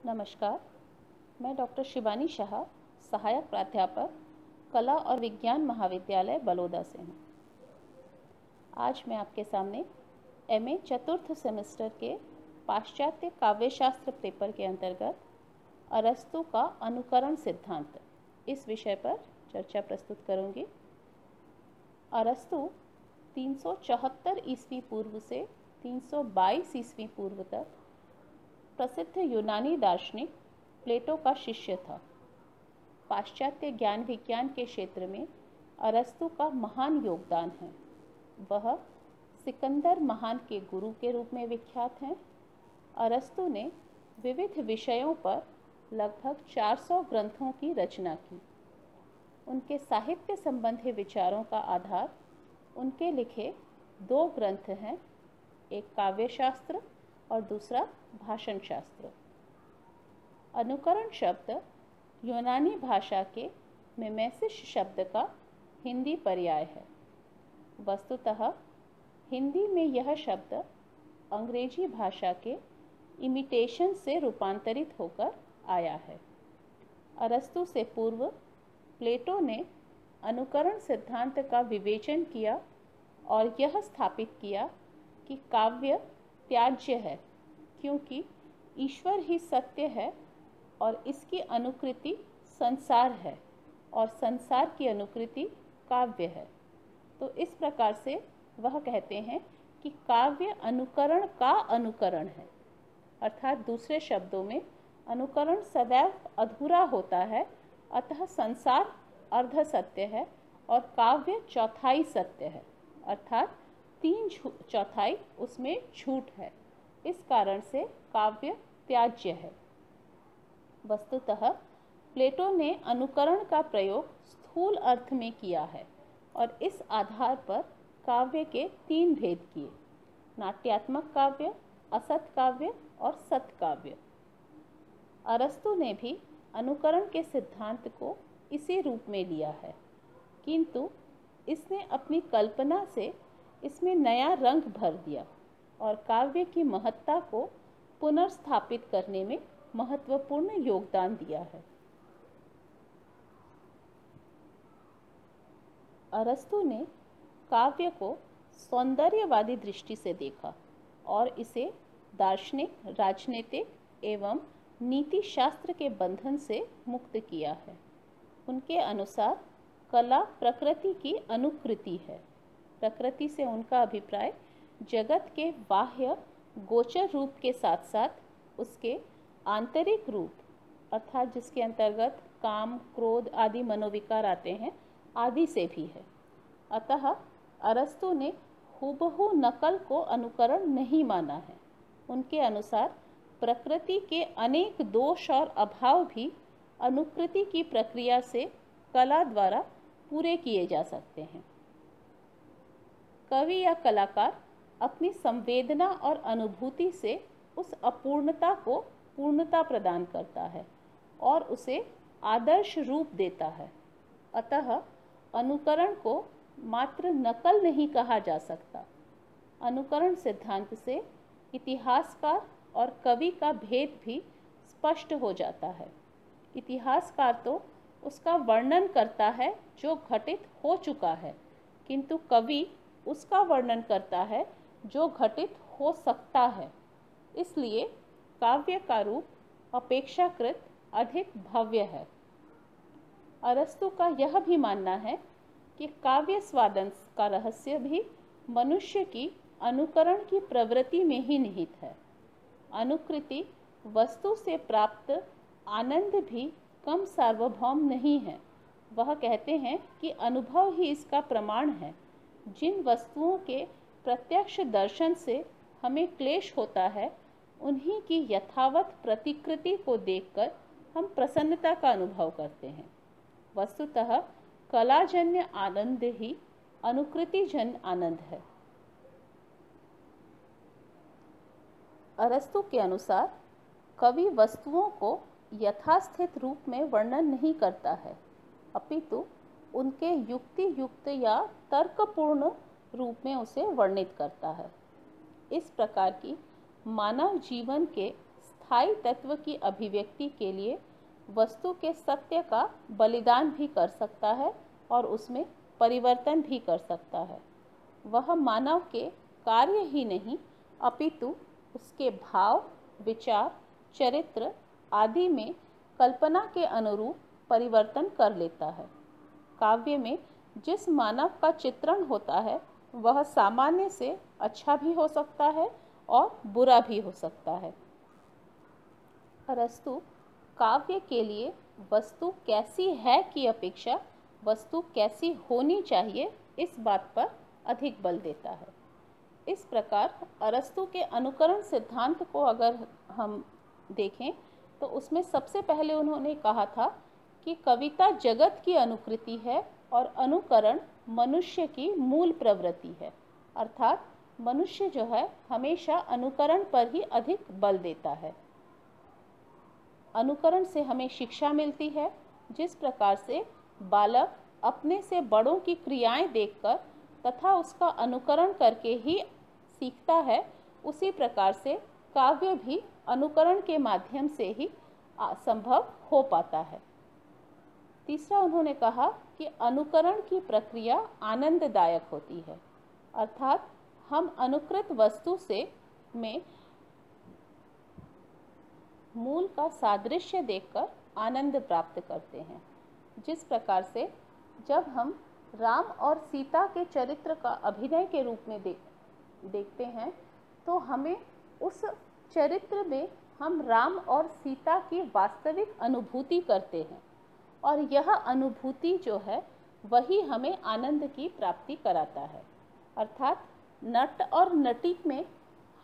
नमस्कार, मैं डॉक्टर शिवानी शाह, सहायक प्राध्यापक, कला और विज्ञान महाविद्यालय बलौदा से हूँ। आज मैं आपके सामने एमए चतुर्थ सेमेस्टर के पाश्चात्य काव्यशास्त्र पेपर के अंतर्गत अरस्तु का अनुकरण सिद्धांत इस विषय पर चर्चा प्रस्तुत करूँगी। अरस्तु 374 ईस्वी पूर्व से 322 ईस्वी पूर्व तक प्रसिद्ध यूनानी दार्शनिक प्लेटो का शिष्य था। पाश्चात्य ज्ञान विज्ञान के क्षेत्र में अरस्तु का महान योगदान है। वह सिकंदर महान के गुरु के रूप में विख्यात हैं। अरस्तु ने विविध विषयों पर लगभग 400 ग्रंथों की रचना की। उनके साहित्य संबंधी विचारों का आधार उनके लिखे 2 ग्रंथ हैं, एक काव्यशास्त्र और दूसरा भाषण शास्त्र। अनुकरण शब्द यूनानी भाषा के मिमेसिस शब्द का हिंदी पर्याय है। वस्तुतः हिंदी में यह शब्द अंग्रेजी भाषा के इमिटेशन से रूपांतरित होकर आया है। अरस्तु से पूर्व प्लेटो ने अनुकरण सिद्धांत का विवेचन किया और यह स्थापित किया कि काव्य त्याज्य है, क्योंकि ईश्वर ही सत्य है और इसकी अनुकृति संसार है और संसार की अनुकृति काव्य है। तो इस प्रकार से वह कहते हैं कि काव्य अनुकरण का अनुकरण है, अर्थात दूसरे शब्दों में अनुकरण सदैव अधूरा होता है, अतः संसार अर्ध सत्य है और काव्य चौथाई सत्य है, अर्थात 3/4 उसमें झूठ है। इस कारण से काव्य त्याज्य है। वस्तुतः प्लेटो ने अनुकरण का प्रयोग स्थूल अर्थ में किया है और इस आधार पर काव्य के 3 भेद किए: नाट्यात्मक काव्य, असत काव्य और सत काव्य। अरस्तु ने भी अनुकरण के सिद्धांत को इसी रूप में लिया है, किंतु इसने अपनी कल्पना से इसमें नया रंग भर दिया और काव्य की महत्ता को पुनर्स्थापित करने में महत्वपूर्ण योगदान दिया है। अरस्तु ने काव्य को सौंदर्यवादी दृष्टि से देखा और इसे दार्शनिक, राजनीतिक एवं नीति शास्त्र के बंधन से मुक्त किया है। उनके अनुसार कला प्रकृति की अनुकृति है। प्रकृति से उनका अभिप्राय जगत के बाह्य गोचर रूप के साथ साथ उसके आंतरिक रूप अर्थात जिसके अंतर्गत काम, क्रोध आदि मनोविकार आते हैं आदि से भी है। अतः अरस्तु ने हूबहू नकल को अनुकरण नहीं माना है। उनके अनुसार प्रकृति के अनेक दोष और अभाव भी अनुकृति की प्रक्रिया से कला द्वारा पूरे किए जा सकते हैं। कवि या कलाकार अपनी संवेदना और अनुभूति से उस अपूर्णता को पूर्णता प्रदान करता है और उसे आदर्श रूप देता है। अतः अनुकरण को मात्र नकल नहीं कहा जा सकता। अनुकरण सिद्धांत से इतिहासकार और कवि का भेद भी स्पष्ट हो जाता है। इतिहासकार तो उसका वर्णन करता है जो घटित हो चुका है, किंतु कवि उसका वर्णन करता है जो घटित हो सकता है। इसलिए काव्य का रूप अपेक्षाकृत अधिक भव्य है। अरस्तु का यह भी मानना है कि काव्य स्वादन का रहस्य भी मनुष्य की अनुकरण की प्रवृत्ति में ही निहित है। अनुकृति वस्तु से प्राप्त आनंद भी कम सार्वभौम नहीं है। वह कहते हैं कि अनुभव ही इसका प्रमाण है। जिन वस्तुओं के प्रत्यक्ष दर्शन से हमें क्लेश होता है, उन्हीं की यथावत प्रतिकृति को देखकर हम प्रसन्नता का अनुभव करते हैं। वस्तुतः कलाजन्य आनंद ही अनुकृतिजन्य आनंद है। अरस्तु के अनुसार कवि वस्तुओं को यथास्थित रूप में वर्णन नहीं करता है, अपितु उनके युक्ति युक्त या तर्कपूर्ण रूप में उसे वर्णित करता है। इस प्रकार की मानव जीवन के स्थायी तत्व की अभिव्यक्ति के लिए वस्तु के सत्य का बलिदान भी कर सकता है और उसमें परिवर्तन भी कर सकता है। वह मानव के कार्य ही नहीं अपितु उसके भाव, विचार, चरित्र आदि में कल्पना के अनुरूप परिवर्तन कर लेता है। काव्य में जिस मानव का चित्रण होता है वह सामान्य से अच्छा भी हो सकता है और बुरा भी हो सकता है। अरस्तु काव्य के लिए वस्तु कैसी है की अपेक्षा वस्तु कैसी होनी चाहिए इस बात पर अधिक बल देता है। इस प्रकार अरस्तु के अनुकरण सिद्धांत को अगर हम देखें तो उसमें सबसे पहले उन्होंने कहा था कि कविता जगत की अनुकृति है और अनुकरण मनुष्य की मूल प्रवृत्ति है। अर्थात मनुष्य जो है हमेशा अनुकरण पर ही अधिक बल देता है। अनुकरण से हमें शिक्षा मिलती है। जिस प्रकार से बालक अपने से बड़ों की क्रियाएं देखकर तथा उसका अनुकरण करके ही सीखता है, उसी प्रकार से काव्य भी अनुकरण के माध्यम से ही संभव हो पाता है। तीसरा उन्होंने कहा कि अनुकरण की प्रक्रिया आनंददायक होती है। अर्थात हम अनुकृत वस्तु से में मूल का सादृश्य देखकर आनंद प्राप्त करते हैं। जिस प्रकार से जब हम राम और सीता के चरित्र का अभिनय के रूप में देखते हैं तो हमें उस चरित्र में हम राम और सीता की वास्तविक अनुभूति करते हैं और यह अनुभूति जो है वही हमें आनंद की प्राप्ति कराता है। अर्थात नट और नटी में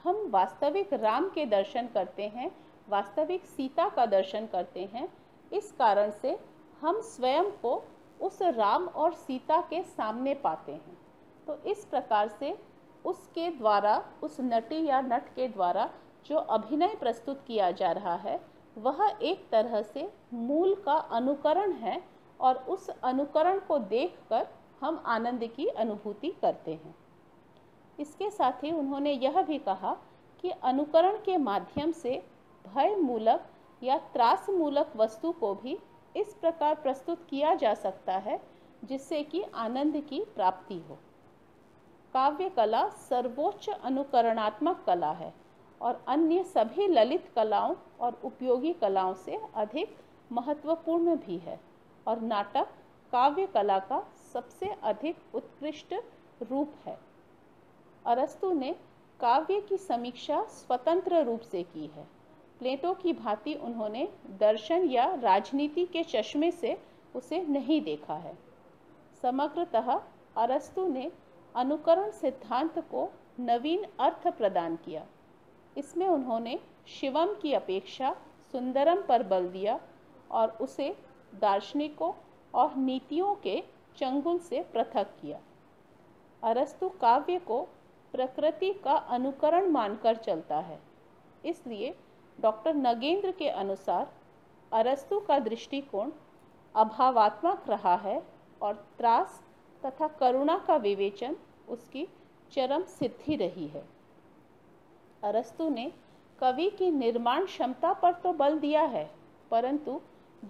हम वास्तविक राम के दर्शन करते हैं, वास्तविक सीता का दर्शन करते हैं। इस कारण से हम स्वयं को उस राम और सीता के सामने पाते हैं। तो इस प्रकार से उसके द्वारा, उस नटी या नट के द्वारा जो अभिनय प्रस्तुत किया जा रहा है वह एक तरह से मूल का अनुकरण है और उस अनुकरण को देखकर हम आनंद की अनुभूति करते हैं। इसके साथ ही उन्होंने यह भी कहा कि अनुकरण के माध्यम से भय मूलक या त्रास मूलक वस्तु को भी इस प्रकार प्रस्तुत किया जा सकता है जिससे कि आनंद की प्राप्ति हो। काव्य कला सर्वोच्च अनुकरणात्मक कला है और अन्य सभी ललित कलाओं और उपयोगी कलाओं से अधिक महत्वपूर्ण भी है और नाटक काव्य कला का सबसे अधिक उत्कृष्ट रूप है। अरस्तु ने काव्य की समीक्षा स्वतंत्र रूप से की है। प्लेटो की भांति उन्होंने दर्शन या राजनीति के चश्मे से उसे नहीं देखा है। समग्रतः अरस्तु ने अनुकरण सिद्धांत को नवीन अर्थ प्रदान किया। इसमें उन्होंने शिवम की अपेक्षा सुंदरम पर बल दिया और उसे दार्शनिकों और नीतियों के चंगुल से पृथक किया। अरस्तु काव्य को प्रकृति का अनुकरण मानकर चलता है। इसलिए डॉक्टर नगेंद्र के अनुसार अरस्तु का दृष्टिकोण अभावात्मक रहा है और त्रास तथा करुणा का विवेचन उसकी चरम सिद्धि रही है। अरस्तु ने कवि की निर्माण क्षमता पर तो बल दिया है, परंतु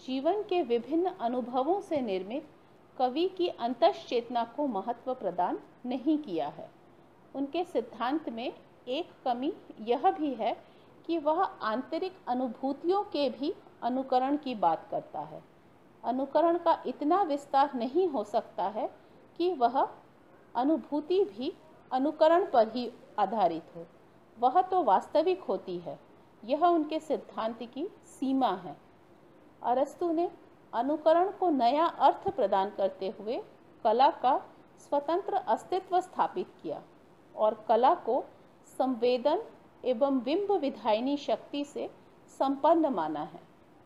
जीवन के विभिन्न अनुभवों से निर्मित कवि की अंतश्चेतना को महत्व प्रदान नहीं किया है। उनके सिद्धांत में एक कमी यह भी है कि वह आंतरिक अनुभूतियों के भी अनुकरण की बात करता है। अनुकरण का इतना विस्तार नहीं हो सकता है कि वह अनुभूति भी अनुकरण पर ही आधारित हो, वह तो वास्तविक होती है। यह उनके सिद्धांत की सीमा है। अरस्तु ने अनुकरण को नया अर्थ प्रदान करते हुए कला का स्वतंत्र अस्तित्व स्थापित किया और कला को संवेदन एवं बिंब विधायिनी शक्ति से संपन्न माना है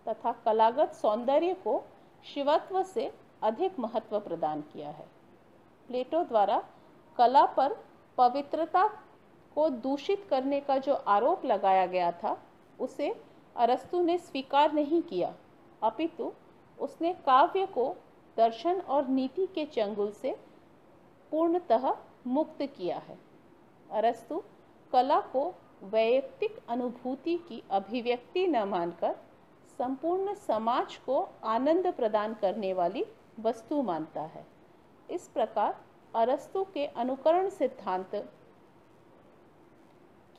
तथा कलागत सौंदर्य को शिवत्व से अधिक महत्व प्रदान किया है। प्लेटो द्वारा कला पर पवित्रता को दूषित करने का जो आरोप लगाया गया था उसे अरस्तु ने स्वीकार नहीं किया, अपितु उसने काव्य को दर्शन और नीति के चंगुल से पूर्णतः मुक्त किया है। अरस्तु कला को वैयक्तिक अनुभूति की अभिव्यक्ति न मानकर संपूर्ण समाज को आनंद प्रदान करने वाली वस्तु मानता है। इस प्रकार अरस्तु के अनुकरण सिद्धांत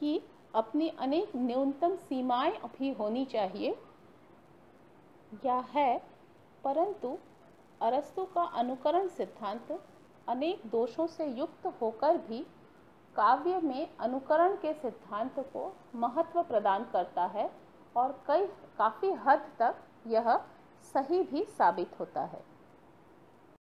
की अपनी अनेक न्यूनतम सीमाएं भी होनी चाहिए या है, परंतु अरस्तु का अनुकरण सिद्धांत अनेक दोषों से युक्त होकर भी काव्य में अनुकरण के सिद्धांत को महत्व प्रदान करता है और काफ़ी हद तक यह सही भी साबित होता है।